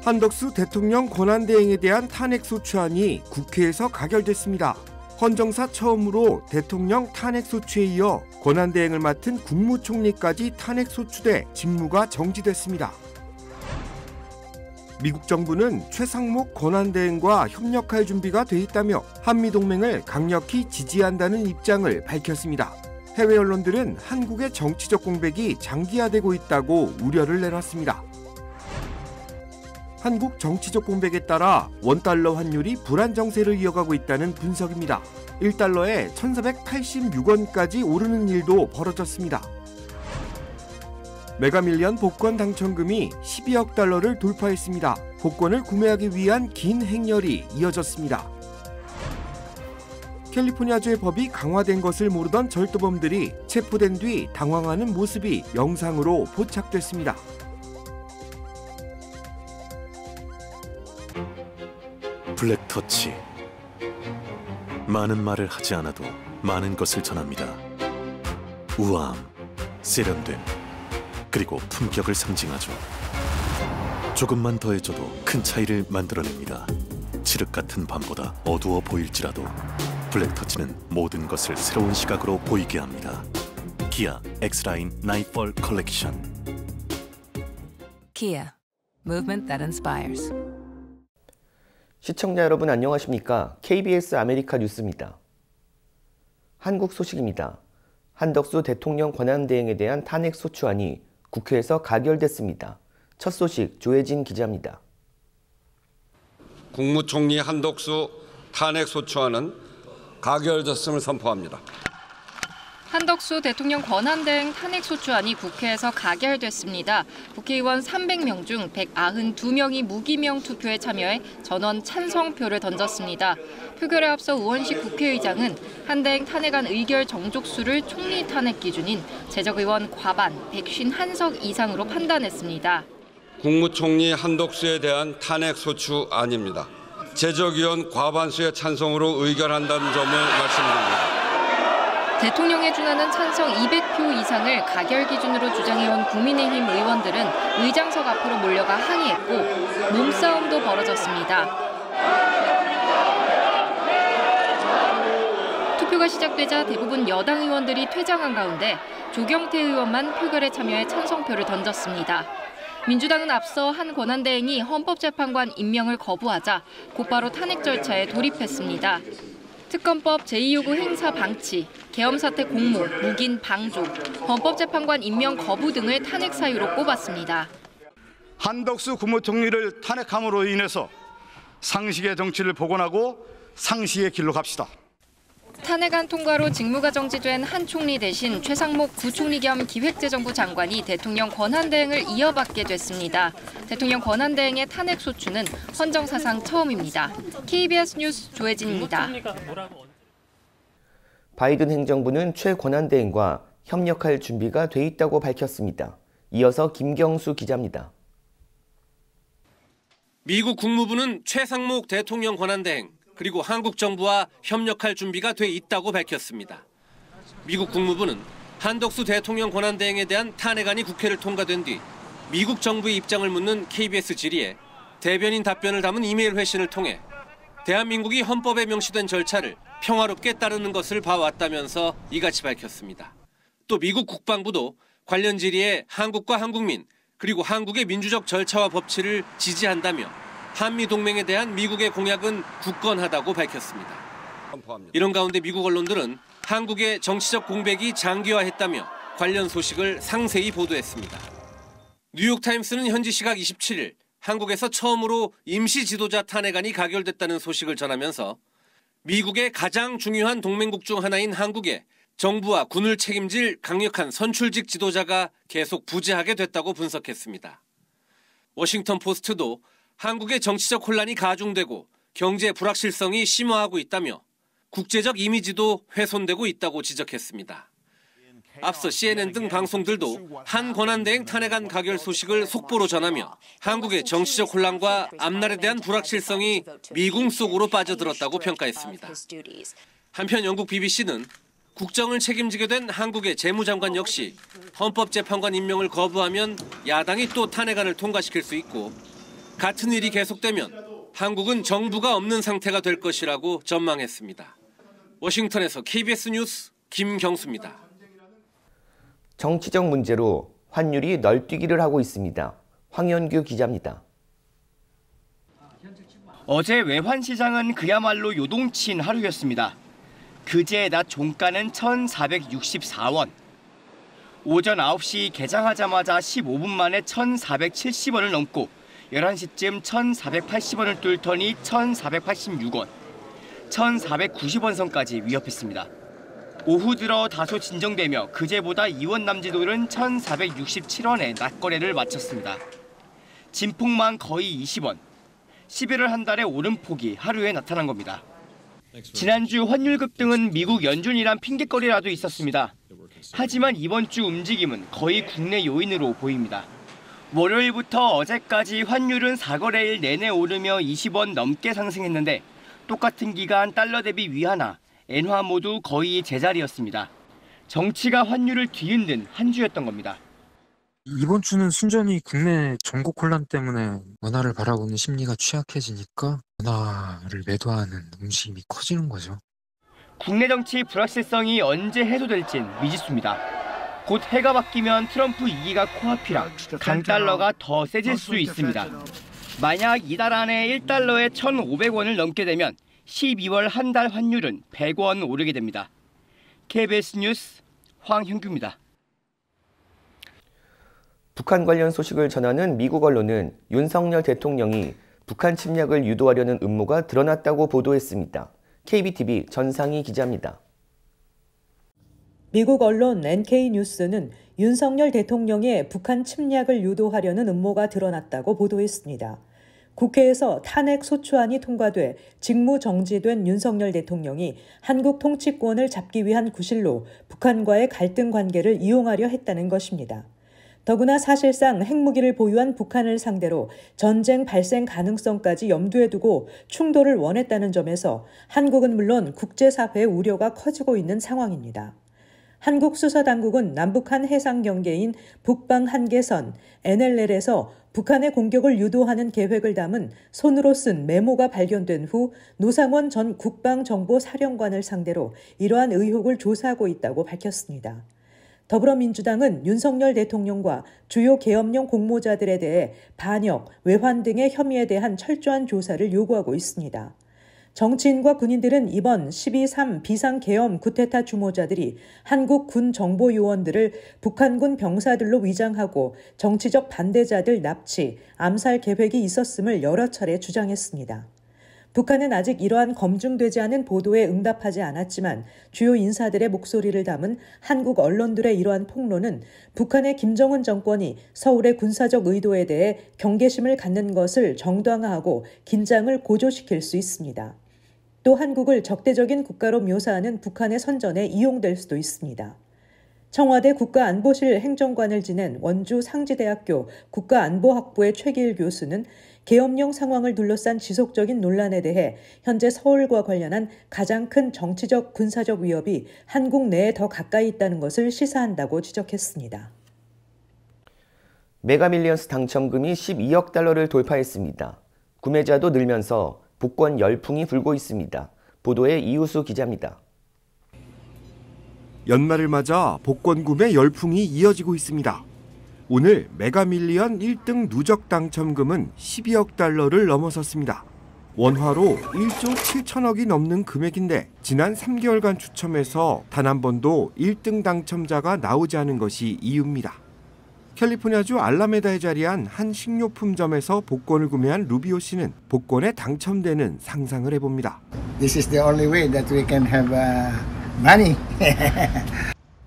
한덕수 대통령 권한대행에 대한 탄핵소추안이 국회에서 가결됐습니다. 헌정사 처음으로 대통령 탄핵소추에 이어 권한대행을 맡은 국무총리까지 탄핵소추돼 직무가 정지됐습니다. 미국 정부는 최상목 권한대행과 협력할 준비가 돼 있다며 한미동맹을 강력히 지지한다는 입장을 밝혔습니다. 해외 언론들은 한국의 정치적 공백이 장기화되고 있다고 우려를 내놨습니다. 한국 정치적 공백에 따라 원달러 환율이 불안 정세를 이어가고 있다는 분석입니다. 1달러에 1,486원까지 오르는 일도 벌어졌습니다. 메가밀리언 복권 당첨금이 12억 달러를 돌파했습니다. 복권을 구매하기 위한 긴 행렬이 이어졌습니다. 캘리포니아주의 법이 강화된 것을 모르던 절도범들이 체포된 뒤 당황하는 모습이 영상으로 포착됐습니다. 블랙터치. 많은 말을 하지 않아도 많은 것을 전합니다. 우아함, 세련됨, 그리고 품격을 상징하죠. 조금만 더해줘도 큰 차이를 만들어냅니다. 칠흑 같은 밤보다 어두워 보일지라도 블랙터치는 모든 것을 새로운 시각으로 보이게 합니다. 기아 X라인 나이트폴 컬렉션. Kia, movement that inspires. 시청자 여러분 안녕하십니까? KBS 아메리카 뉴스입니다. 한국 소식입니다. 한덕수 대통령 권한대행에 대한 탄핵소추안이 국회에서 가결됐습니다. 첫 소식 조혜진 기자입니다. 국무총리 한덕수 탄핵소추안은 가결됐음을 선포합니다. 한덕수 대통령 권한대행 탄핵소추안이 국회에서 가결됐습니다. 국회의원 300명 중 192명이 무기명 투표에 참여해 전원 찬성표를 던졌습니다. 표결에 앞서 우원식 국회의장은 한대행 탄핵안 의결 정족수를 총리 탄핵 기준인 재적의원 과반 151석 이상으로 판단했습니다. 국무총리 한덕수에 대한 탄핵소추안입니다. 재적의원 과반수의 찬성으로 의결한다는 점을 말씀드립니다. 대통령에 준하는 찬성 200표 이상을 가결 기준으로 주장해온 국민의힘 의원들은 의장석 앞으로 몰려가 항의했고 몸싸움도 벌어졌습니다. 투표가 시작되자 대부분 여당 의원들이 퇴장한 가운데 조경태 의원만 표결에 참여해 찬성표를 던졌습니다. 민주당은 앞서 한 권한대행이 헌법재판관 임명을 거부하자 곧바로 탄핵 절차에 돌입했습니다. 특검법 제2요구 행사 방치, 계엄사태 공모, 묵인 방조, 헌법재판관 임명 거부 등을 탄핵 사유로 꼽았습니다. 한덕수 국무총리를 탄핵함으로 인해서 상식의 정치를 복원하고 상식의 길로 갑시다. 탄핵안 통과로 직무가 정지된 한 총리 대신 최상목 부총리 겸 기획재정부 장관이 대통령 권한대행을 이어받게 됐습니다. 대통령 권한대행의 탄핵소추는 헌정사상 처음입니다. KBS 뉴스 조혜진입니다. 바이든 행정부는 최 권한대행과 협력할 준비가 돼 있다고 밝혔습니다. 이어서 김경수 기자입니다. 미국 국무부는 최상목 대통령 권한대행 그리고 한국 정부와 협력할 준비가 돼 있다고 밝혔습니다. 미국 국무부는 한덕수 대통령 권한대행에 대한 탄핵안이 국회를 통과된 뒤 미국 정부의 입장을 묻는 KBS 질의에 대변인 답변을 담은 이메일 회신을 통해 대한민국이 헌법에 명시된 절차를 평화롭게 따르는 것을 봐왔다면서 이같이 밝혔습니다. 또 미국 국방부도 관련 질의에 한국과 한국민 그리고 한국의 민주적 절차와 법치를 지지한다며 한미동맹에 대한 미국의 공약은 굳건하다고 밝혔습니다. 이런 가운데 미국 언론들은 한국의 정치적 공백이 장기화했다며 관련 소식을 상세히 보도했습니다. 뉴욕타임스는 현지 시각 27일 한국에서 처음으로 임시 지도자 탄핵안이 가결됐다는 소식을 전하면서 미국의 가장 중요한 동맹국 중 하나인 한국에 정부와 군을 책임질 강력한 선출직 지도자가 계속 부재하게 됐다고 분석했습니다. 워싱턴 포스트도 한국의 정치적 혼란이 가중되고 경제 불확실성이 심화하고 있다며 국제적 이미지도 훼손되고 있다고 지적했습니다. 앞서 CNN 등 방송들도 한 권한대행 탄핵안 가결 소식을 속보로 전하며 한국의 정치적 혼란과 앞날에 대한 불확실성이 미궁 속으로 빠져들었다고 평가했습니다. 한편 영국 BBC는 국정을 책임지게 된 한국의 재무장관 역시 헌법재판관 임명을 거부하면 야당이 또 탄핵안을 통과시킬 수 있고 같은 일이 계속되면 한국은 정부가 없는 상태가 될 것이라고 전망했습니다. 워싱턴에서 KBS 뉴스 김경수입니다. 정치적 문제로 환율이 널뛰기를 하고 있습니다. 황현규 기자입니다. 어제 외환시장은 그야말로 요동친 하루였습니다. 그제 낮 종가는 1,464원. 오전 9시 개장하자마자 15분 만에 1,470원을 넘고 11시쯤 1,480원을 뚫더니 1,486원, 1,490원 선까지 위협했습니다. 오후 들어 다소 진정되며 그제보다 2원 남짓 오른 1,467원에 낮거래를 마쳤습니다. 진폭만 거의 20원, 11월 한 달의 오름폭이 하루에 나타난 겁니다. 지난주 환율 급등은 미국 연준이란 핑계거리라도 있었습니다. 하지만 이번 주 움직임은 거의 국내 요인으로 보입니다. 월요일부터 어제까지 환율은 4거래일 내내 오르며 20원 넘게 상승했는데 똑같은 기간 달러 대비 위안화, 엔화 모두 거의 제자리였습니다. 정치가 환율을 뒤흔든 한 주였던 겁니다. 이번 주는 순전히 국내 전국 혼란 때문에 원화를 바라보는 심리가 취약해지니까 원화를 매도하는 움직임이 커지는 거죠. 국내 정치 불확실성이 언제 해소될진 미지수입니다. 곧 해가 바뀌면 트럼프 2기가 코앞이라 강달러가 더 세질 수 있습니다. 만약 이달 안에 1달러에 1,500원을 넘게 되면 12월 한 달 환율은 100원 오르게 됩니다. KBS 뉴스 황현규입니다. 북한 관련 소식을 전하는 미국 언론은 윤석열 대통령이 북한 침략을 유도하려는 음모가 드러났다고 보도했습니다. KBTV 전상희 기자입니다. 미국 언론 NK뉴스는 윤석열 대통령의 북한 침략을 유도하려는 음모가 드러났다고 보도했습니다. 국회에서 탄핵 소추안이 통과돼 직무 정지된 윤석열 대통령이 한국 통치권을 잡기 위한 구실로 북한과의 갈등 관계를 이용하려 했다는 것입니다. 더구나 사실상 핵무기를 보유한 북한을 상대로 전쟁 발생 가능성까지 염두에 두고 충돌을 원했다는 점에서 한국은 물론 국제사회의 우려가 커지고 있는 상황입니다. 한국 수사당국은 남북한 해상 경계인 북방 한계선 NLL에서 북한의 공격을 유도하는 계획을 담은 손으로 쓴 메모가 발견된 후 노상원 전 국방정보사령관을 상대로 이러한 의혹을 조사하고 있다고 밝혔습니다. 더불어민주당은 윤석열 대통령과 주요 계엄령 공모자들에 대해 반역, 외환 등의 혐의에 대한 철저한 조사를 요구하고 있습니다. 정치인과 군인들은 이번 12.3 비상계엄 쿠데타 주모자들이 한국 군 정보요원들을 북한군 병사들로 위장하고 정치적 반대자들 납치, 암살 계획이 있었음을 여러 차례 주장했습니다. 북한은 아직 이러한 검증되지 않은 보도에 응답하지 않았지만 주요 인사들의 목소리를 담은 한국 언론들의 이러한 폭로는 북한의 김정은 정권이 서울의 군사적 의도에 대해 경계심을 갖는 것을 정당화하고 긴장을 고조시킬 수 있습니다. 또 한국을 적대적인 국가로 묘사하는 북한의 선전에 이용될 수도 있습니다. 청와대 국가안보실 행정관을 지낸 원주 상지대학교 국가안보학부의 최기일 교수는 계엄령 상황을 둘러싼 지속적인 논란에 대해 현재 서울과 관련한 가장 큰 정치적 군사적 위협이 한국 내에 더 가까이 있다는 것을 시사한다고 지적했습니다. 메가밀리언스 당첨금이 12억 달러를 돌파했습니다. 구매자도 늘면서 복권 열풍이 불고 있습니다. 보도에 이우수 기자입니다. 연말을 맞아 복권 구매 열풍이 이어지고 있습니다. 오늘 메가밀리언 1등 누적 당첨금은 12억 달러를 넘어섰습니다. 원화로 1조 7천억이 넘는 금액인데 지난 3개월간 추첨해서 단 한 번도 1등 당첨자가 나오지 않은 것이 이유입니다. 캘리포니아주 알라메다에 자리한 한 식료품점에서 복권을 구매한 루비오 씨는 복권에 당첨되는 상상을 해봅니다. This is the only way that we can have money.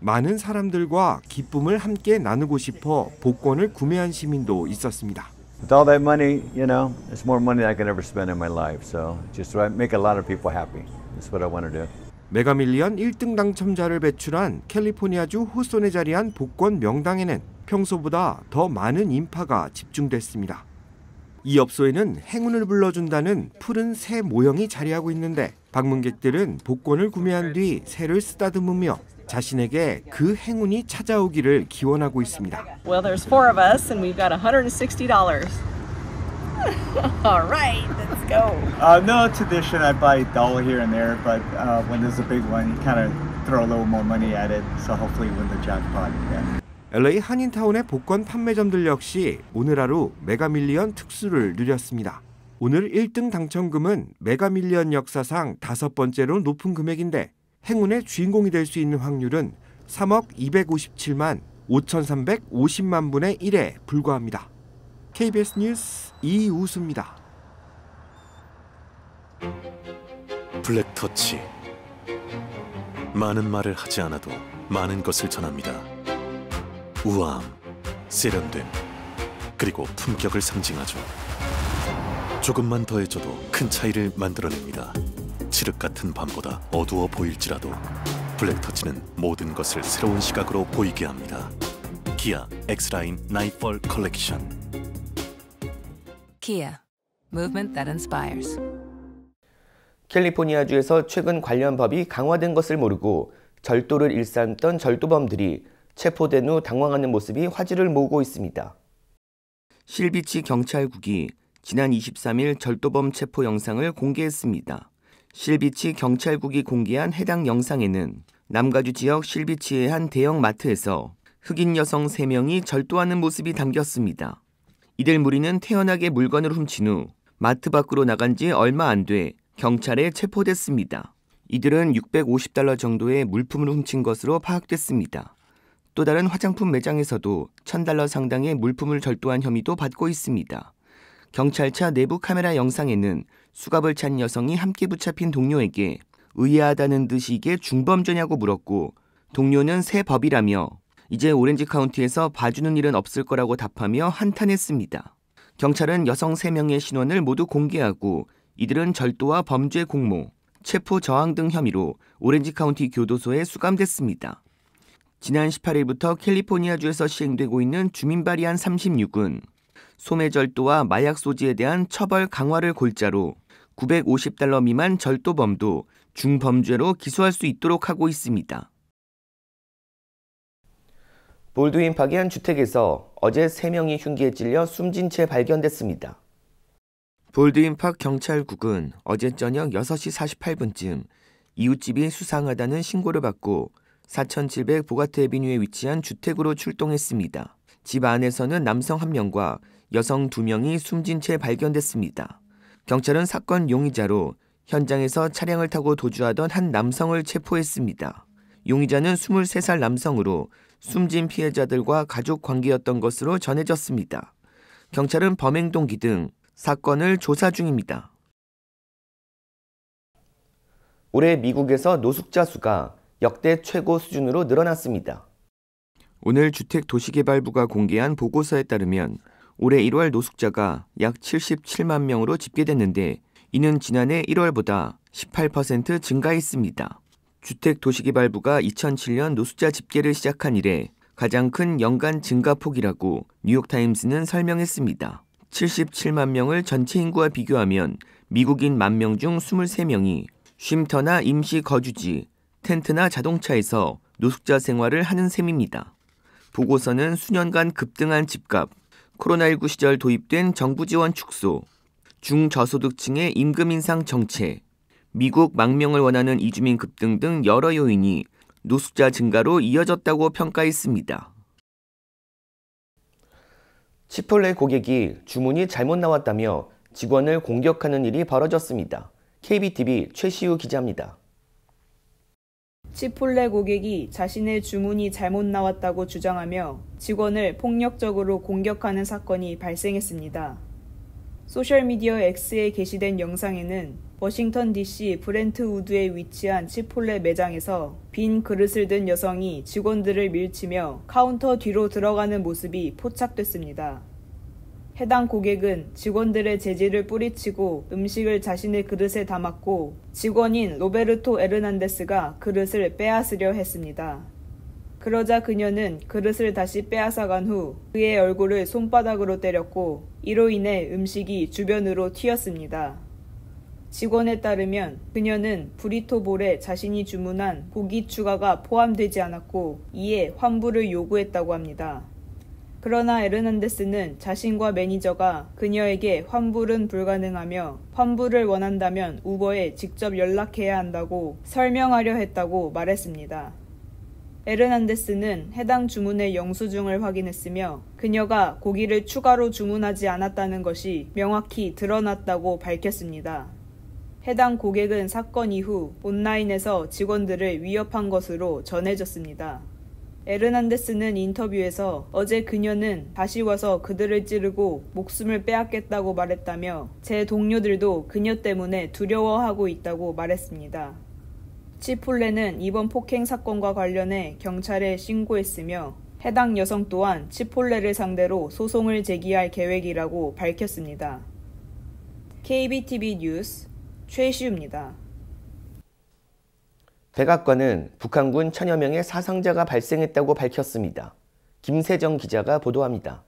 많은 사람들과 기쁨을 함께 나누고 싶어 복권을 구매한 시민도 있었습니다. With all that money, you know, it's more money than I can ever spend in my life. So just make a lot of people happy. That's what I want to do. 메가밀리언 1등 당첨자를 배출한 캘리포니아주 호손에 자리한 복권 명당에는 평소보다 더 많은 인파가 집중됐습니다. 이 업소에는 행운을 불러준다는 푸른 새 모형이 자리하고 있는데 방문객들은 복권을 구매한 뒤 새를 쓰다듬으며 자신에게 그 행운이 찾아오기를 기원하고 있습니다. Well, there's 4 of us and we've got $160. All right, let's go. No tradition. I buy a dollar here and there, but when there's a big one, you kind of throw a little more money at it. So hopefully win the jackpot. Yeah. LA 한인타운의 복권 판매점들 역시 오늘 하루 메가밀리언 특수를 누렸습니다. 오늘 1등 당첨금은 메가밀리언 역사상 5번째로 높은 금액인데 행운의 주인공이 될 수 있는 확률은 3억 257만 5,350만 분의 1에 불과합니다. KBS 뉴스 이우수입니다. 블랙터치. 많은 말을 하지 않아도 많은 것을 전합니다. 우아함, 세련됨, 그리고 품격을 상징하죠. 조금만 더해줘도 큰 차이를 만들어냅니다. 칠흑 같은 밤보다 어두워 보일지라도 블랙터치는 모든 것을 새로운 시각으로 보이게 합니다. 기아 X라인 나이펄 컬렉션. Kia, movement that inspires. 캘리포니아주에서 최근 관련 법이 강화된 것을 모르고 절도를 일삼던 절도범들이 체포된 후 당황하는 모습이 화제를 모으고 있습니다. 실비치 경찰국이 지난 23일 절도범 체포 영상을 공개했습니다. 실비치 경찰국이 공개한 해당 영상에는 남가주 지역 실비치의 한 대형 마트에서 흑인 여성 3명이 절도하는 모습이 담겼습니다. 이들 무리는 태연하게 물건을 훔친 후 마트 밖으로 나간 지 얼마 안 돼 경찰에 체포됐습니다. 이들은 $650 정도의 물품을 훔친 것으로 파악됐습니다. 또 다른 화장품 매장에서도 $1,000 상당의 물품을 절도한 혐의도 받고 있습니다. 경찰차 내부 카메라 영상에는 수갑을 찬 여성이 함께 붙잡힌 동료에게 의아하다는 듯이 이게 중범죄냐고 물었고 동료는 새 법이라며 이제 오렌지 카운티에서 봐주는 일은 없을 거라고 답하며 한탄했습니다. 경찰은 여성 3명의 신원을 모두 공개하고 이들은 절도와 범죄 공모, 체포 저항 등 혐의로 오렌지 카운티 교도소에 수감됐습니다. 지난 18일부터 캘리포니아주에서 시행되고 있는 주민 발의안 36은 소매 절도와 마약 소지에 대한 처벌 강화를 골자로 $950 미만 절도범도 중범죄로 기소할 수 있도록 하고 있습니다. 볼드윈 파크의 한 주택에서 어제 3명이 흉기에 찔려 숨진 채 발견됐습니다. 볼드윈 파크 경찰국은 어제 저녁 6시 48분쯤 이웃집이 수상하다는 신고를 받고 4700 보가트 애비뉴에 위치한 주택으로 출동했습니다. 집 안에서는 남성 1명과 여성 2명이 숨진 채 발견됐습니다. 경찰은 사건 용의자로 현장에서 차량을 타고 도주하던 한 남성을 체포했습니다. 용의자는 23살 남성으로 숨진 피해자들과 가족 관계였던 것으로 전해졌습니다. 경찰은 범행 동기 등 사건을 조사 중입니다. 올해 미국에서 노숙자 수가 역대 최고 수준으로 늘어났습니다. 오늘 주택도시개발부가 공개한 보고서에 따르면 올해 1월 노숙자가 약 77만 명으로 집계됐는데 이는 지난해 1월보다 18% 증가했습니다. 주택도시개발부가 2007년 노숙자 집계를 시작한 이래 가장 큰 연간 증가폭이라고 뉴욕타임스는 설명했습니다. 77만 명을 전체 인구와 비교하면 미국인 10,000명 중 23명이 쉼터나 임시 거주지, 텐트나 자동차에서 노숙자 생활을 하는 셈입니다. 보고서는 수년간 급등한 집값, 코로나19 시절 도입된 정부 지원 축소, 중저소득층의 임금 인상 정책, 미국 망명을 원하는 이주민 급등 등 여러 요인이 노숙자 증가로 이어졌다고 평가했습니다. 치폴레 고객이 주문이 잘못 나왔다며 직원을 공격하는 일이 벌어졌습니다. KBTV 최시우 기자입니다. 치폴레 고객이 자신의 주문이 잘못 나왔다고 주장하며 직원을 폭력적으로 공격하는 사건이 발생했습니다. 소셜미디어 X에 게시된 영상에는 워싱턴 DC 브렌트우드에 위치한 치폴레 매장에서 빈 그릇을 든 여성이 직원들을 밀치며 카운터 뒤로 들어가는 모습이 포착됐습니다. 해당 고객은 직원들의 재질을 뿌리치고 음식을 자신의 그릇에 담았고 직원인 로베르토 에르난데스가 그릇을 빼앗으려 했습니다. 그러자 그녀는 그릇을 다시 빼앗아간 후 그의 얼굴을 손바닥으로 때렸고 이로 인해 음식이 주변으로 튀었습니다. 직원에 따르면 그녀는 브리토볼에 자신이 주문한 고기 추가가 포함되지 않았고 이에 환불을 요구했다고 합니다. 그러나 에르난데스는 자신과 매니저가 그녀에게 환불은 불가능하며 환불을 원한다면 우버에 직접 연락해야 한다고 설명하려 했다고 말했습니다. 에르난데스는 해당 주문의 영수증을 확인했으며 그녀가 고기를 추가로 주문하지 않았다는 것이 명확히 드러났다고 밝혔습니다. 해당 고객은 사건 이후 온라인에서 직원들을 위협한 것으로 전해졌습니다. 에르난데스는 인터뷰에서 어제 그녀는 다시 와서 그들을 찌르고 목숨을 빼앗겠다고 말했다며 제 동료들도 그녀 때문에 두려워하고 있다고 말했습니다. 치폴레는 이번 폭행 사건과 관련해 경찰에 신고했으며 해당 여성 또한 치폴레를 상대로 소송을 제기할 계획이라고 밝혔습니다. KBTV 뉴스 최시우입니다. 백악관은 북한군 1000여 명의 사상자가 발생했다고 밝혔습니다. 김세정 기자가 보도합니다.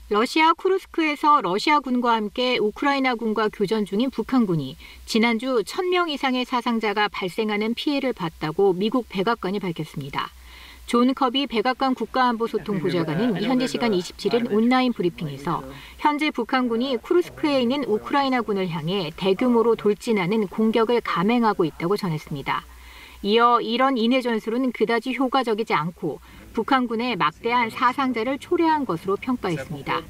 러시아 쿠르스크에서 러시아군과 함께 우크라이나군과 교전 중인 북한군이 지난주 1000명 이상의 사상자가 발생하는 피해를 봤다고 미국 백악관이 밝혔습니다. 존 커비 백악관 국가안보소통보좌관은 현지 시간 27일 온라인 브리핑에서 현재 북한군이 쿠르스크에 있는 우크라이나군을 향해 대규모로 돌진하는 공격을 감행하고 있다고 전했습니다. 이어 이런 인해 전술은 그다지 효과적이지 않고 북한군의 막대한 사상자를 초래한 것으로 평가했습니다.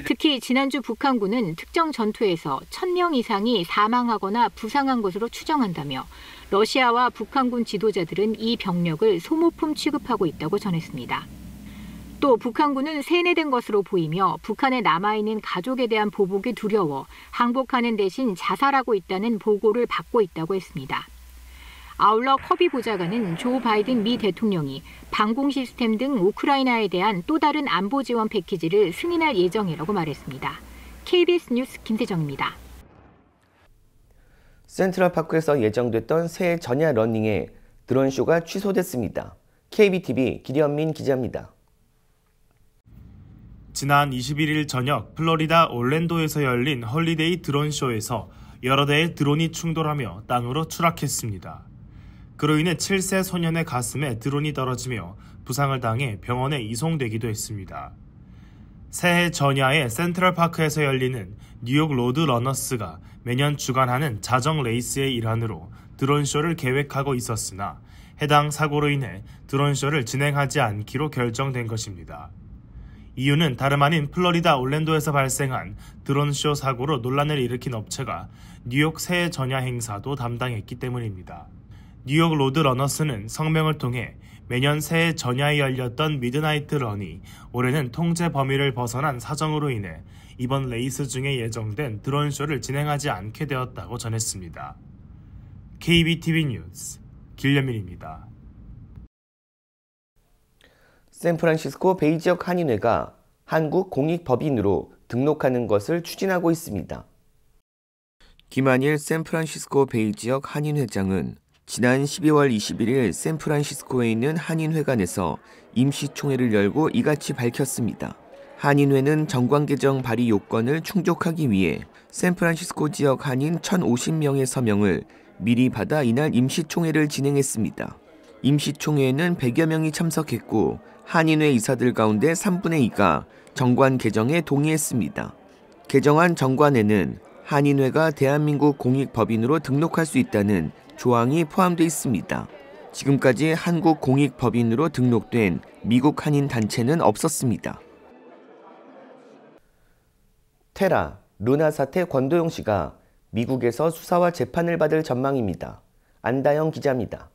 특히 지난주 북한군은 특정 전투에서 1000명 이상이 사망하거나 부상한 것으로 추정한다며 러시아와 북한군 지도자들은 이 병력을 소모품 취급하고 있다고 전했습니다. 또 북한군은 세뇌된 것으로 보이며 북한에 남아있는 가족에 대한 보복이 두려워 항복하는 대신 자살하고 있다는 보고를 받고 있다고 했습니다. 아울러 커비 보좌관은 조 바이든 미 대통령이 방공 시스템 등 우크라이나에 대한 또 다른 안보 지원 패키지를 승인할 예정이라고 말했습니다. KBS 뉴스 김세정입니다. 센트럴파크에서 예정됐던 새해 전야 러닝에 드론쇼가 취소됐습니다. KBTV 기련민 기자입니다. 지난 21일 저녁 플로리다 올랜도에서 열린 헐리데이 드론쇼에서 여러 대의 드론이 충돌하며 땅으로 추락했습니다. 그로 인해 7세 소년의 가슴에 드론이 떨어지며 부상을 당해 병원에 이송되기도 했습니다. 새해 전야에 센트럴파크에서 열리는 뉴욕 로드 러너스가 매년 주관하는 자정 레이스의 일환으로 드론쇼를 계획하고 있었으나 해당 사고로 인해 드론쇼를 진행하지 않기로 결정된 것입니다. 이유는 다름 아닌 플로리다 올랜도에서 발생한 드론쇼 사고로 논란을 일으킨 업체가 뉴욕 새해 전야 행사도 담당했기 때문입니다. 뉴욕 로드 러너스는 성명을 통해 매년 새해 전야에 열렸던 미드나이트 런이 올해는 통제 범위를 벗어난 사정으로 인해 이번 레이스 중에 예정된 드론쇼를 진행하지 않게 되었다고 전했습니다. KBTV 뉴스 길련민입니다. 샌프란시스코 베이 지역 한인회가 한국 공익법인으로 등록하는 것을 추진하고 있습니다. 김한일 샌프란시스코 베이 지역 한인회장은 지난 12월 21일 샌프란시스코에 있는 한인회관에서 임시총회를 열고 이같이 밝혔습니다. 한인회는 정관 개정 발의 요건을 충족하기 위해 샌프란시스코 지역 한인 1,050명의 서명을 미리 받아 이날 임시총회를 진행했습니다. 임시총회에는 100여 명이 참석했고 한인회 이사들 가운데 3분의 2가 정관 개정에 동의했습니다. 개정안 정관에는 한인회가 대한민국 공익법인으로 등록할 수 있다는 조항이 포함되어 있습니다. 지금까지 한국 공익법인으로 등록된 미국 한인 단체는 없었습니다. 테라, 루나 사태 권도영 씨가 미국에서 수사와 재판을 받을 전망입니다. 안다영 기자입니다.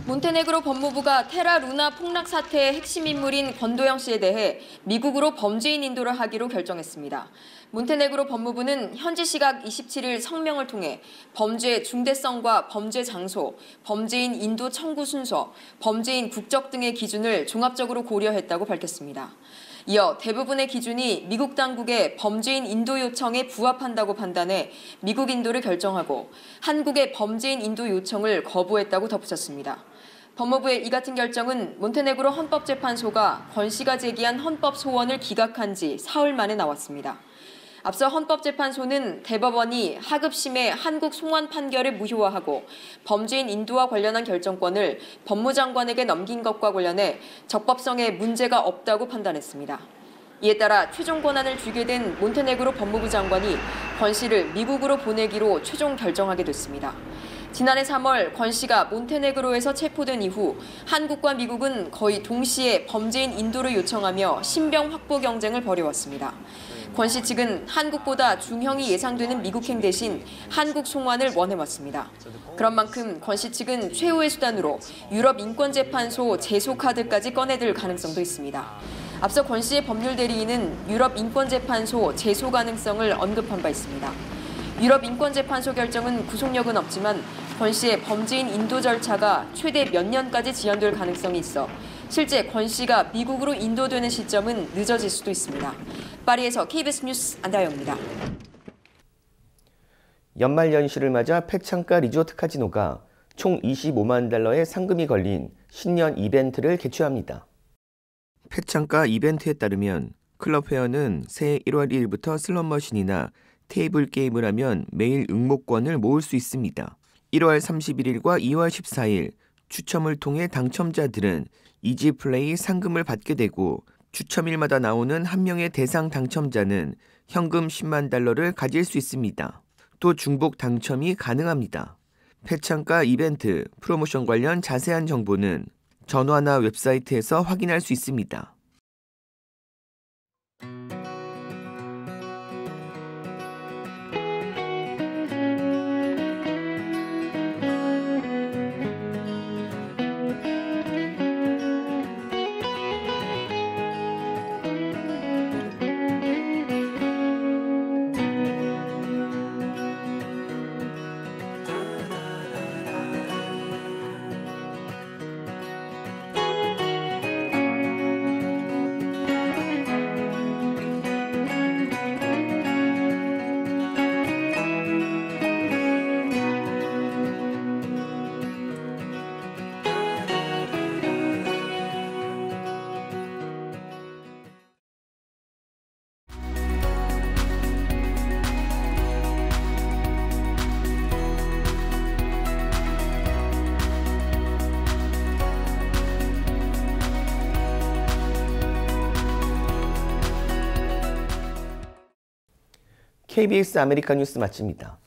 몬테네그로 법무부가 테라 루나 폭락 사태의 핵심 인물인 권도영 씨에 대해 미국으로 범죄인 인도를 하기로 결정했습니다. 몬테네그로 법무부는 현지 시각 27일 성명을 통해 범죄의 중대성과 범죄 장소, 범죄인 인도 청구 순서, 범죄인 국적 등의 기준을 종합적으로 고려했다고 밝혔습니다. 이어 대부분의 기준이 미국 당국의 범죄인 인도 요청에 부합한다고 판단해 미국 인도를 결정하고 한국의 범죄인 인도 요청을 거부했다고 덧붙였습니다. 법무부의 이 같은 결정은 몬테네그로 헌법재판소가 권 씨가 제기한 헌법 소원을 기각한 지 사흘 만에 나왔습니다. 앞서 헌법재판소는 대법원이 하급심의 한국 송환 판결을 무효화하고 범죄인 인도와 관련한 결정권을 법무장관에게 넘긴 것과 관련해 적법성에 문제가 없다고 판단했습니다. 이에 따라 최종 권한을 쥐게 된 몬테네그로 법무부 장관이 권 씨를 미국으로 보내기로 최종 결정하게 됐습니다. 지난해 3월 권 씨가 몬테네그로에서 체포된 이후 한국과 미국은 거의 동시에 범죄인 인도를 요청하며 신병 확보 경쟁을 벌여왔습니다. 권 씨 측은 한국보다 중형이 예상되는 미국행 대신 한국 송환을 원해왔습니다. 그런 만큼 권 씨 측은 최후의 수단으로 유럽인권재판소 제소카드까지 꺼내들 가능성도 있습니다. 앞서 권 씨의 법률 대리인은 유럽인권재판소 제소 가능성을 언급한 바 있습니다. 유럽인권재판소 결정은 구속력은 없지만 권 씨의 범죄인 인도 절차가 최대 몇 년까지 지연될 가능성이 있어 실제 권 씨가 미국으로 인도되는 시점은 늦어질 수도 있습니다. 파리에서 KBS 뉴스 안다영입니다. 연말 연시를 맞아 폐창가 리조트 카지노가 총 25만 달러의 상금이 걸린 신년 이벤트를 개최합니다. 폐창가 이벤트에 따르면 클럽 회원은 새해 1월 1일부터 슬롯머신이나 테이블 게임을 하면 매일 응모권을 모을 수 있습니다. 1월 31일과 2월 14일 추첨을 통해 당첨자들은 이지플레이 상금을 받게 되고 추첨일마다 나오는 한 명의 대상 당첨자는 현금 10만 달러를 가질 수 있습니다. 또 중복 당첨이 가능합니다. 폐창가 이벤트, 프로모션 관련 자세한 정보는 전화나 웹사이트에서 확인할 수 있습니다. KBS 아메리카 뉴스 마칩니다.